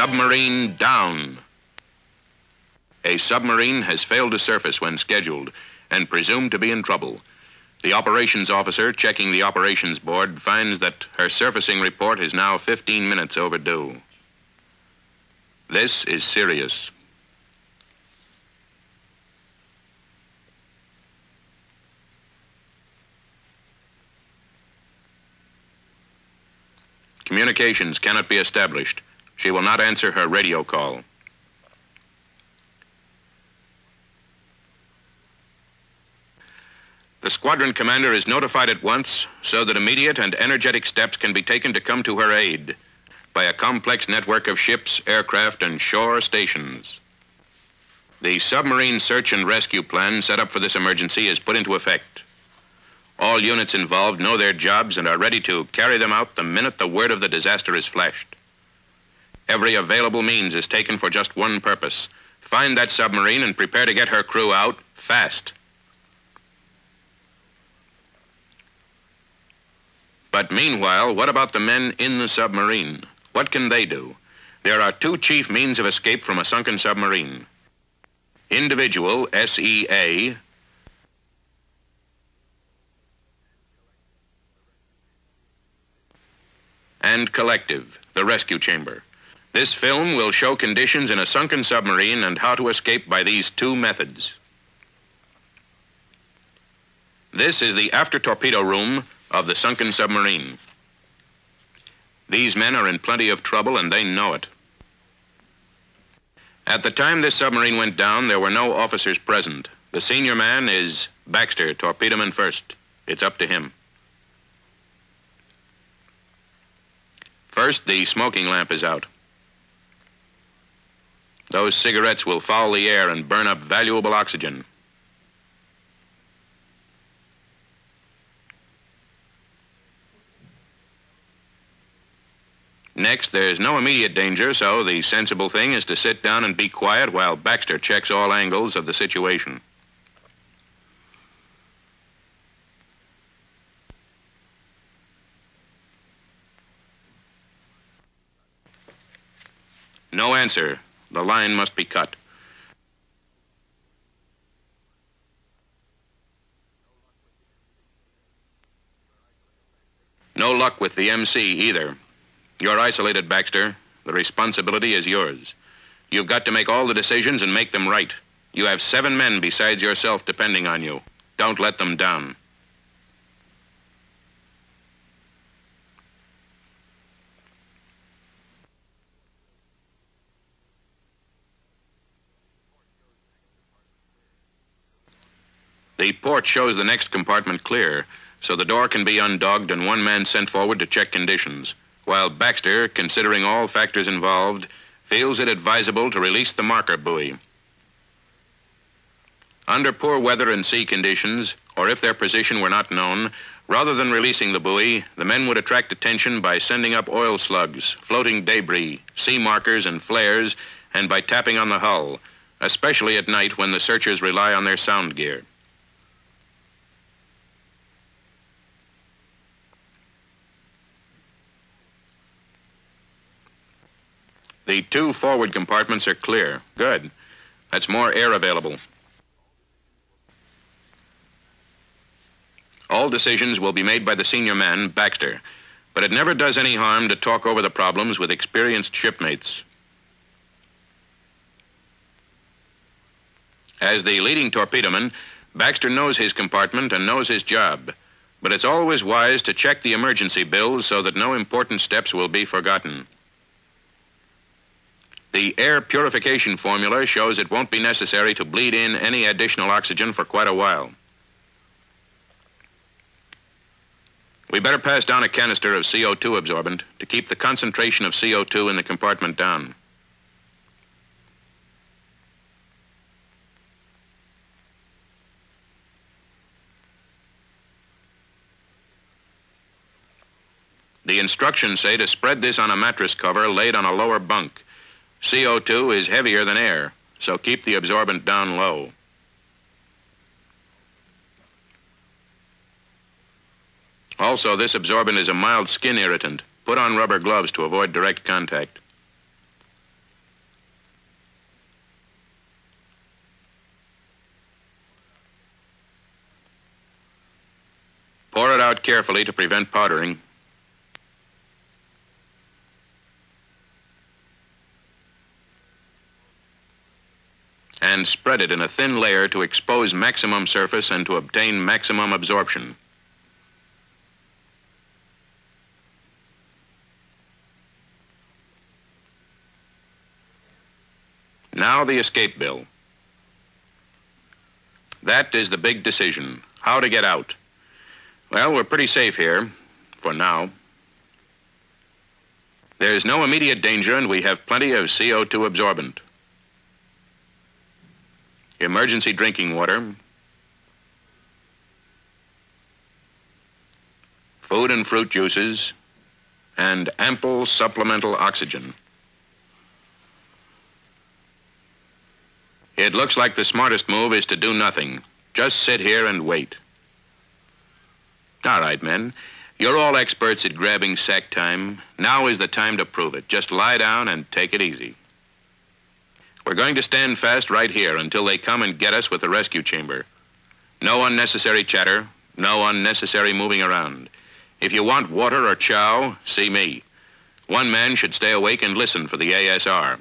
Submarine down. A submarine has failed to surface when scheduled and presumed to be in trouble. The operations officer checking the operations board finds that her surfacing report is now 15 minutes overdue. This is serious. Communications cannot be established. She will not answer her radio call. The squadron commander is notified at once so that immediate and energetic steps can be taken to come to her aid by a complex network of ships, aircraft, and shore stations. The submarine search and rescue plan set up for this emergency is put into effect. All units involved know their jobs and are ready to carry them out the minute the word of the disaster is flashed. Every available means is taken for just one purpose: find that submarine and prepare to get her crew out fast. But meanwhile, what about the men in the submarine? What can they do? There are two chief means of escape from a sunken submarine: individual, SEA, and collective, the rescue chamber. This film will show conditions in a sunken submarine and how to escape by these two methods. This is the after torpedo room of the sunken submarine. These men are in plenty of trouble and they know it. At the time this submarine went down, there were no officers present. The senior man is Baxter, torpedoman first. It's up to him. First, the smoking lamp is out. Those cigarettes will foul the air and burn up valuable oxygen. Next, there's no immediate danger, so the sensible thing is to sit down and be quiet while Baxter checks all angles of the situation. No answer. The line must be cut. No luck with the MC either. You're isolated, Baxter. The responsibility is yours. You've got to make all the decisions and make them right. You have 7 men besides yourself depending on you. Don't let them down. The port shows the next compartment clear, so the door can be undogged and one man sent forward to check conditions, while Baxter, considering all factors involved, feels it advisable to release the marker buoy. Under poor weather and sea conditions, or if their position were not known, rather than releasing the buoy, the men would attract attention by sending up oil slugs, floating debris, sea markers, and flares, and by tapping on the hull, especially at night when the searchers rely on their sound gear. The 2 forward compartments are clear. Good. That's more air available. All decisions will be made by the senior man, Baxter, but it never does any harm to talk over the problems with experienced shipmates. As the leading torpedoman, Baxter knows his compartment and knows his job, but it's always wise to check the emergency bills so that no important steps will be forgotten. The air purification formula shows it won't be necessary to bleed in any additional oxygen for quite a while. We better pass down a canister of CO2 absorbent to keep the concentration of CO2 in the compartment down. The instructions say to spread this on a mattress cover laid on a lower bunk. CO2 is heavier than air, so keep the absorbent down low. Also, this absorbent is a mild skin irritant. Put on rubber gloves to avoid direct contact. out carefully to prevent powdering. And spread it in a thin layer to expose maximum surface and to obtain maximum absorption. Now the escape bill. That is the big decision, how to get out. Well, we're pretty safe here, for now. There's no immediate danger and we have plenty of CO2 absorbent. Emergency drinking water, food and fruit juices, and ample supplemental oxygen. It looks like the smartest move is to do nothing. Just sit here and wait. All right, men. You're all experts at grabbing sack time. Now is the time to prove it. Just lie down and take it easy. We're going to stand fast right here until they come and get us with the rescue chamber. No unnecessary chatter, no unnecessary moving around. If you want water or chow, see me. One man should stay awake and listen for the ASR.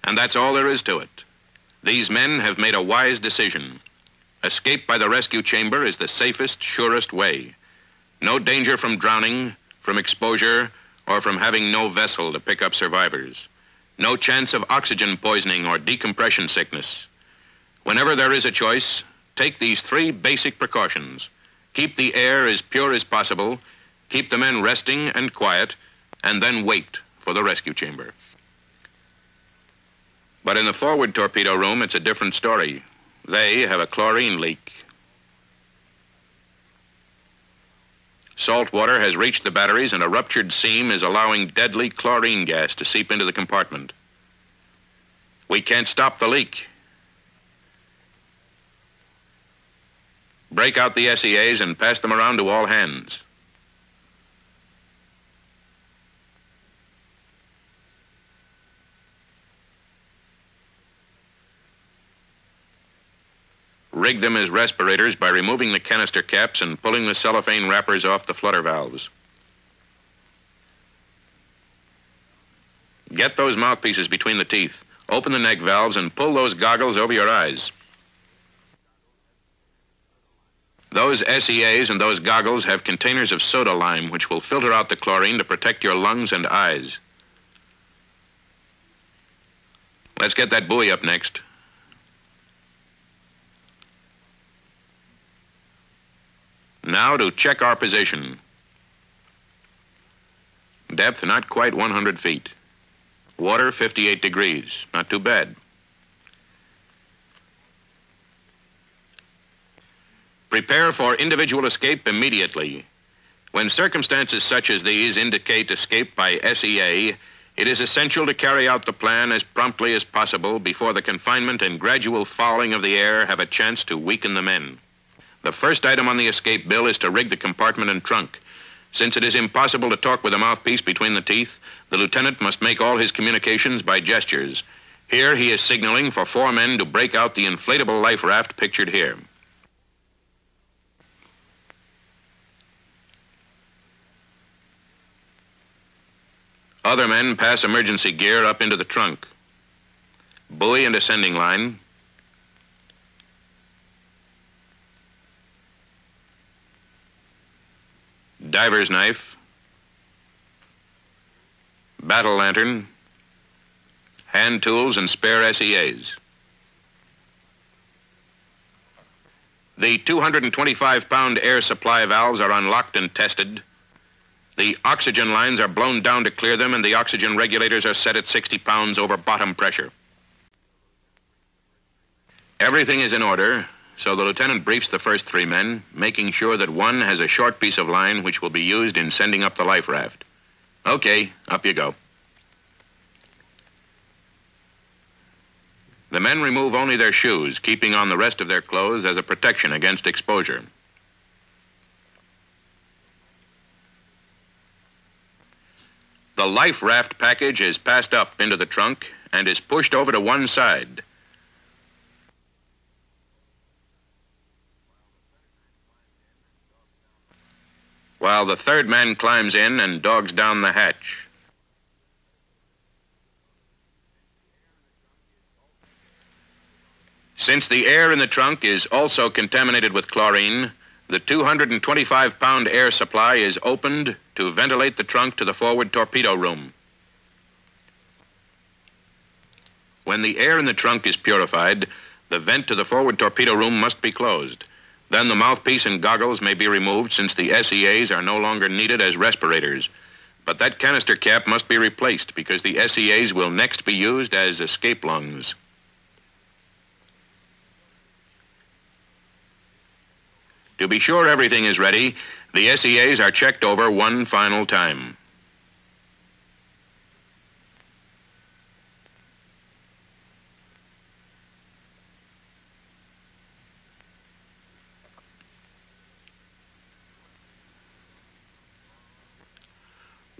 And that's all there is to it. These men have made a wise decision. Escape by the rescue chamber is the safest, surest way. No danger from drowning, from exposure, or from having no vessel to pick up survivors. No chance of oxygen poisoning or decompression sickness. Whenever there is a choice, take these 3 basic precautions. Keep the air as pure as possible, keep the men resting and quiet, and then wait for the rescue chamber. But in the forward torpedo room, it's a different story. They have a chlorine leak. Salt water has reached the batteries and a ruptured seam is allowing deadly chlorine gas to seep into the compartment. We can't stop the leak. Break out the SEAs and pass them around to all hands. Rig them as respirators by removing the canister caps and pulling the cellophane wrappers off the flutter valves. Get those mouthpieces between the teeth. Open the neck valves and pull those goggles over your eyes. Those SEAs and those goggles have containers of soda lime which will filter out the chlorine to protect your lungs and eyes. Let's get that buoy up next. Now to check our position. Depth not quite 100 feet. Water 58 degrees. Not too bad. Prepare for individual escape immediately. When circumstances such as these indicate escape by SEA, it is essential to carry out the plan as promptly as possible before the confinement and gradual fouling of the air have a chance to weaken the men. The first item on the escape bill is to rig the compartment and trunk. Since it is impossible to talk with a mouthpiece between the teeth, the lieutenant must make all his communications by gestures. Here he is signaling for 4 men to break out the inflatable life raft pictured here. Other men pass emergency gear up into the trunk. Buoy and ascending line. Diver's knife, battle lantern, hand tools and spare SEAs. The 225-pound air supply valves are unlocked and tested. The oxygen lines are blown down to clear them and the oxygen regulators are set at 60 pounds over bottom pressure. Everything is in order. So the lieutenant briefs the first 3 men, making sure that one has a short piece of line which will be used in sending up the life raft. Okay, up you go. The men remove only their shoes, keeping on the rest of their clothes as a protection against exposure. The life raft package is passed up into the trunk and is pushed over to one side. while the third man climbs in and dogs down the hatch. Since the air in the trunk is also contaminated with chlorine, the 225-pound air supply is opened to ventilate the trunk to the forward torpedo room. When the air in the trunk is purified, the vent to the forward torpedo room must be closed. Then the mouthpiece and goggles may be removed since the SEAs are no longer needed as respirators. But that canister cap must be replaced because the SEAs will next be used as escape lungs. To be sure everything is ready, the SEAs are checked over one final time.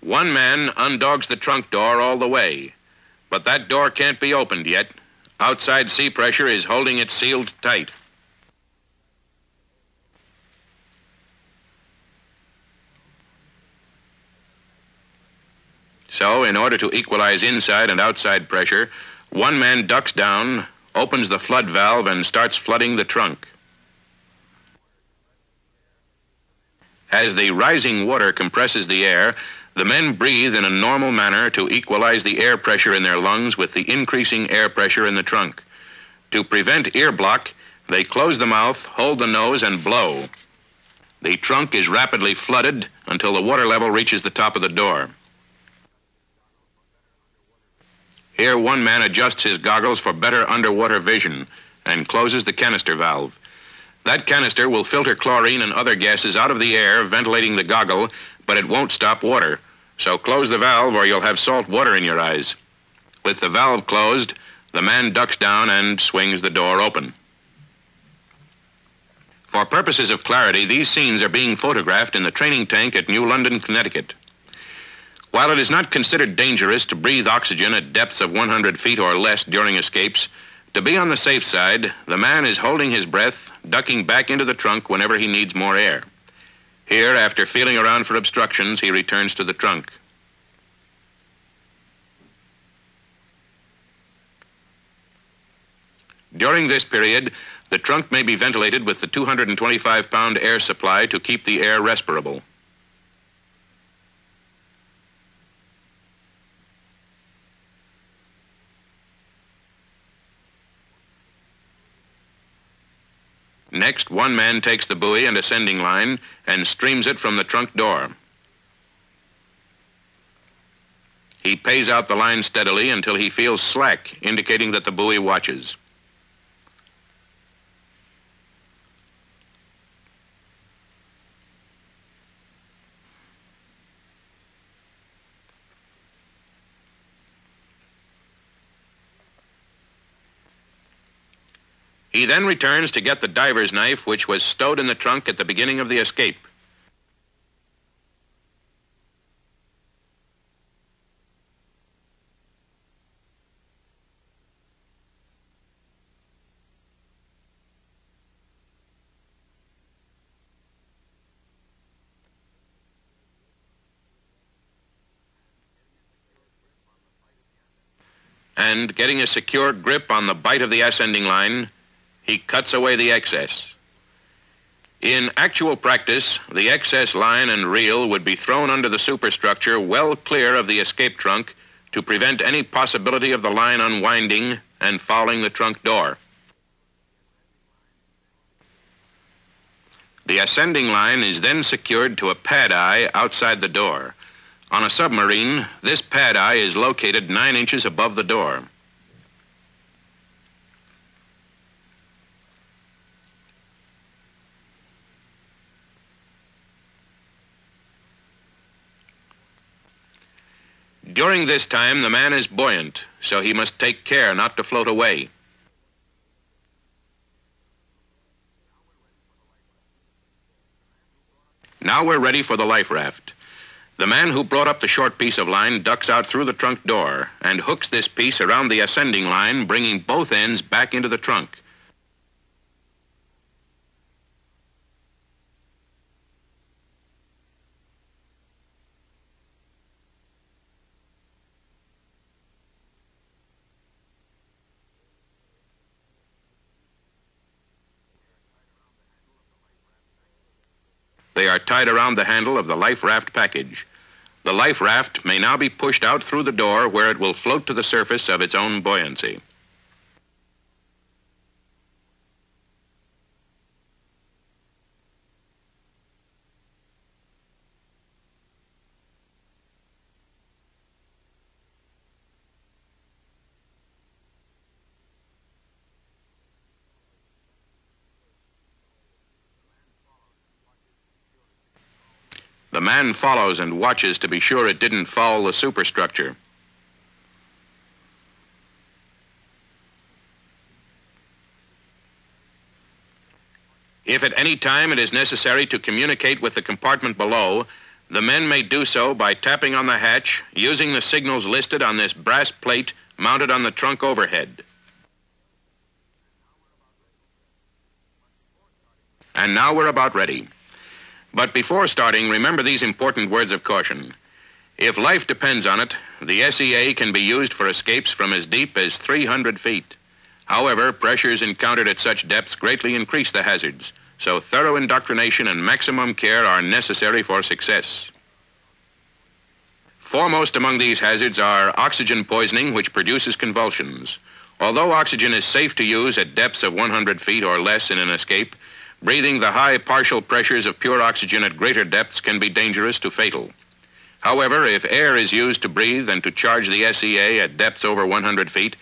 One man undogs the trunk door all the way, but that door can't be opened yet. Outside sea pressure is holding it sealed tight. So, in order to equalize inside and outside pressure, one man ducks down, opens the flood valve, and starts flooding the trunk. As the rising water compresses the air, the men breathe in a normal manner to equalize the air pressure in their lungs with the increasing air pressure in the trunk. To prevent ear block, they close the mouth, hold the nose, and blow. The trunk is rapidly flooded until the water level reaches the top of the door. Here, one man adjusts his goggles for better underwater vision and closes the canister valve. That canister will filter chlorine and other gases out of the air, ventilating the goggle, but it won't stop water. So close the valve or you'll have salt water in your eyes. With the valve closed, the man ducks down and swings the door open. For purposes of clarity, these scenes are being photographed in the training tank at New London, Connecticut. While it is not considered dangerous to breathe oxygen at depths of 100 feet or less during escapes, to be on the safe side, the man is holding his breath, ducking back into the trunk whenever he needs more air. Here, after feeling around for obstructions, he returns to the trunk. During this period, the trunk may be ventilated with the 225-pound air supply to keep the air respirable. Next, one man takes the buoy and ascending line and streams it from the trunk door. He pays out the line steadily until he feels slack, indicating that the buoy watches. He then returns to get the diver's knife, which was stowed in the trunk at the beginning of the escape. And getting a secure grip on the bight of the ascending line, he cuts away the excess. In actual practice, the excess line and reel would be thrown under the superstructure well clear of the escape trunk to prevent any possibility of the line unwinding and fouling the trunk door. The ascending line is then secured to a pad eye outside the door. On a submarine, this pad eye is located 9 inches above the door. During this time, the man is buoyant, so he must take care not to float away. Now we're ready for the life raft. The man who brought up the short piece of line ducks out through the trunk door and hooks this piece around the ascending line, bringing both ends back into the trunk. tied around the handle of the life raft package. The life raft may now be pushed out through the door where it will float to the surface of its own buoyancy. The man follows and watches to be sure it didn't foul the superstructure. If at any time it is necessary to communicate with the compartment below, the men may do so by tapping on the hatch using the signals listed on this brass plate mounted on the trunk overhead. And now we're about ready. But before starting, remember these important words of caution. If life depends on it, the SEA can be used for escapes from as deep as 300 feet. However, pressures encountered at such depths greatly increase the hazards, so thorough indoctrination and maximum care are necessary for success. Foremost among these hazards are oxygen poisoning, which produces convulsions. Although oxygen is safe to use at depths of 100 feet or less in an escape, breathing the high partial pressures of pure oxygen at greater depths can be dangerous to fatal. However, if air is used to breathe and to charge the SEA at depths over 100 feet,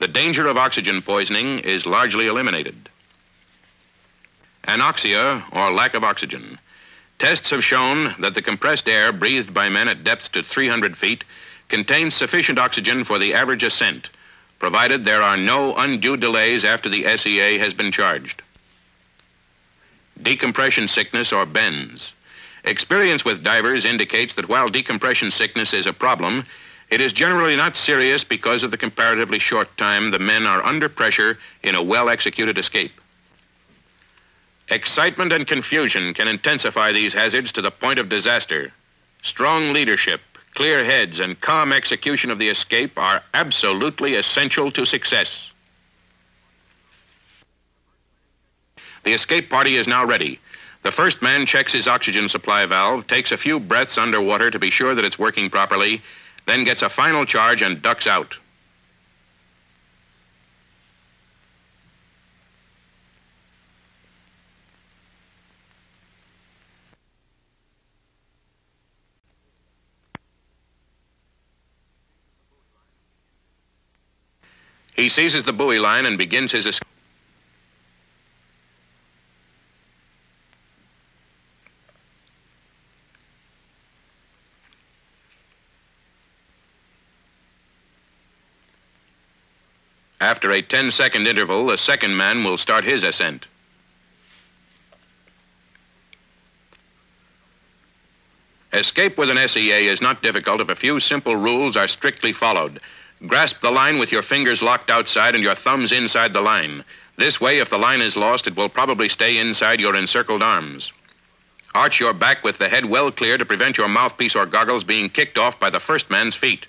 the danger of oxygen poisoning is largely eliminated. Anoxia, or lack of oxygen. Tests have shown that the compressed air breathed by men at depths to 300 feet contains sufficient oxygen for the average ascent, provided there are no undue delays after the SEA has been charged. Decompression sickness, or bends. Experience with divers indicates that while decompression sickness is a problem, it is generally not serious because of the comparatively short time the men are under pressure in a well-executed escape. Excitement and confusion can intensify these hazards to the point of disaster. Strong leadership, clear heads, and calm execution of the escape are absolutely essential to success. The escape party is now ready. The first man checks his oxygen supply valve, takes a few breaths underwater to be sure that it's working properly, then gets a final charge and ducks out. He seizes the buoy line and begins his escape. After a 10-second interval, the second man will start his ascent. Escape with an SEA is not difficult if a few simple rules are strictly followed. Grasp the line with your fingers locked outside and your thumbs inside the line. This way, if the line is lost, it will probably stay inside your encircled arms. Arch your back with the head well clear to prevent your mouthpiece or goggles being kicked off by the first man's feet.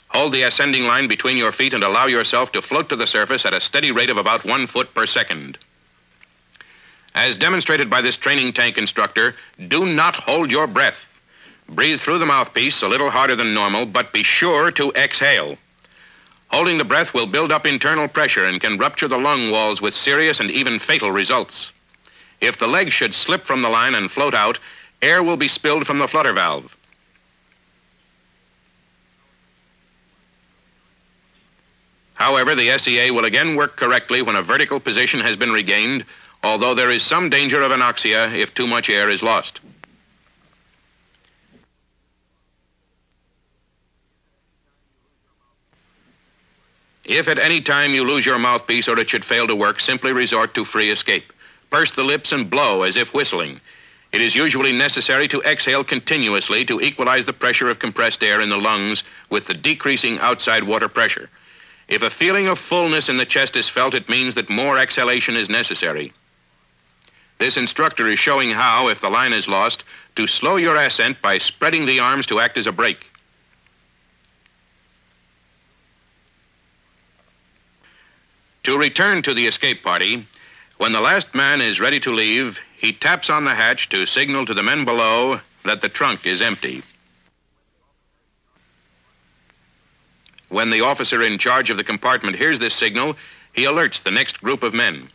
Hold the ascending line between your feet and allow yourself to float to the surface at a steady rate of about 1 foot per second. As demonstrated by this training tank instructor, do not hold your breath. Breathe through the mouthpiece a little harder than normal, but be sure to exhale. Holding the breath will build up internal pressure and can rupture the lung walls with serious and even fatal results. If the legs should slip from the line and float out, air will be spilled from the flutter valve. However, the SEA will again work correctly when a vertical position has been regained, although there is some danger of anoxia if too much air is lost. If at any time you lose your mouthpiece or it should fail to work, simply resort to free escape. Purse the lips and blow as if whistling. It is usually necessary to exhale continuously to equalize the pressure of compressed air in the lungs with the decreasing outside water pressure. If a feeling of fullness in the chest is felt, it means that more exhalation is necessary. This instructor is showing how, if the line is lost, to slow your ascent by spreading the arms to act as a brake. To return to the escape party, when the last man is ready to leave, he taps on the hatch to signal to the men below that the trunk is empty. When the officer in charge of the compartment hears this signal, he alerts the next group of men.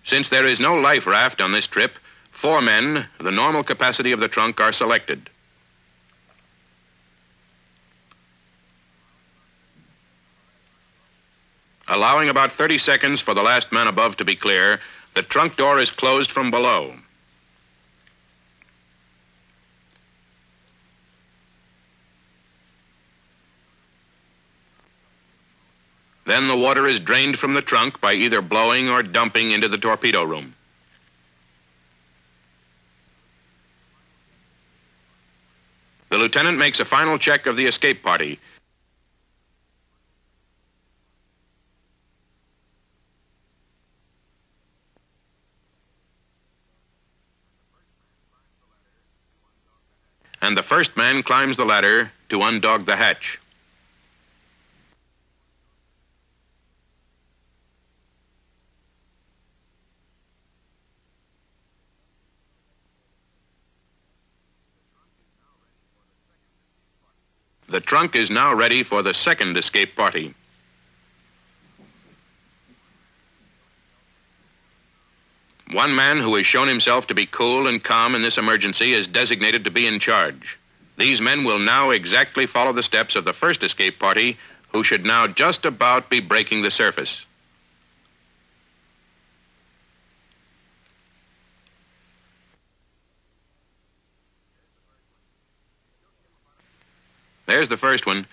Since there is no life raft on this trip, 4 men, the normal capacity of the trunk, are selected. Allowing about 30 seconds for the last man above to be clear, the trunk door is closed from below. Then the water is drained from the trunk by either blowing or dumping into the torpedo room. The lieutenant makes a final check of the escape party. And the first man climbs the ladder to undog the hatch. The trunk is now ready for the second escape party. One man who has shown himself to be cool and calm in this emergency is designated to be in charge. These men will now exactly follow the steps of the first escape party, who should now just about be breaking the surface. There's the first one.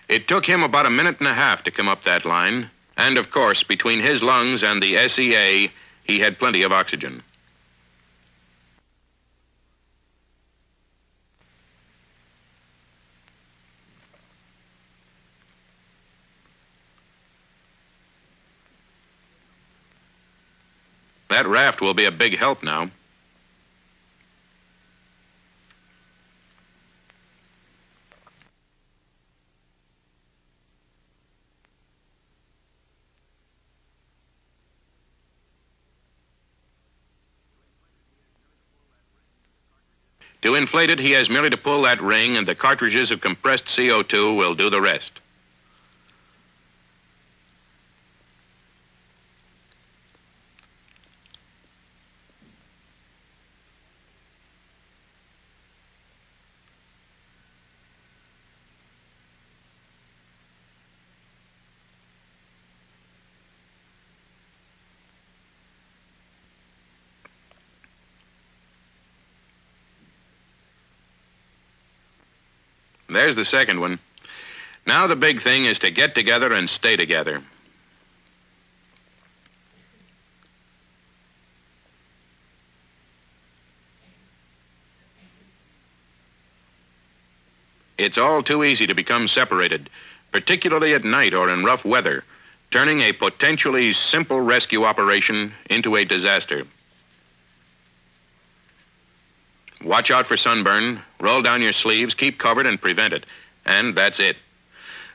It took him about a minute and a half to come up that line. And, of course, between his lungs and the SEA, he had plenty of oxygen. That raft will be a big help now. To inflate it, he has merely to pull that ring, and the cartridges of compressed CO2 will do the rest. There's the second one. Now the big thing is to get together and stay together. It's all too easy to become separated, particularly at night or in rough weather, turning a potentially simple rescue operation into a disaster. Watch out for sunburn, roll down your sleeves, keep covered, and prevent it. And that's it.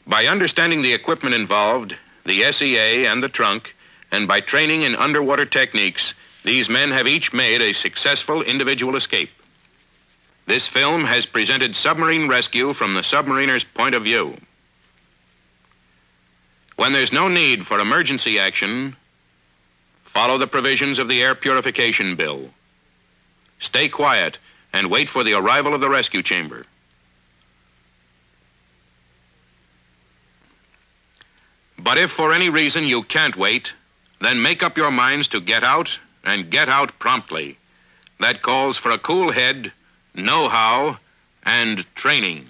By understanding the equipment involved, the SEA and the trunk, and by training in underwater techniques, these men have each made a successful individual escape. This film has presented submarine rescue from the submariner's point of view. When there's no need for emergency action, follow the provisions of the Air Purification Bill. Stay quiet and wait for the arrival of the rescue chamber. But if for any reason you can't wait, then make up your minds to get out and get out promptly. That calls for a cool head, know-how, and training.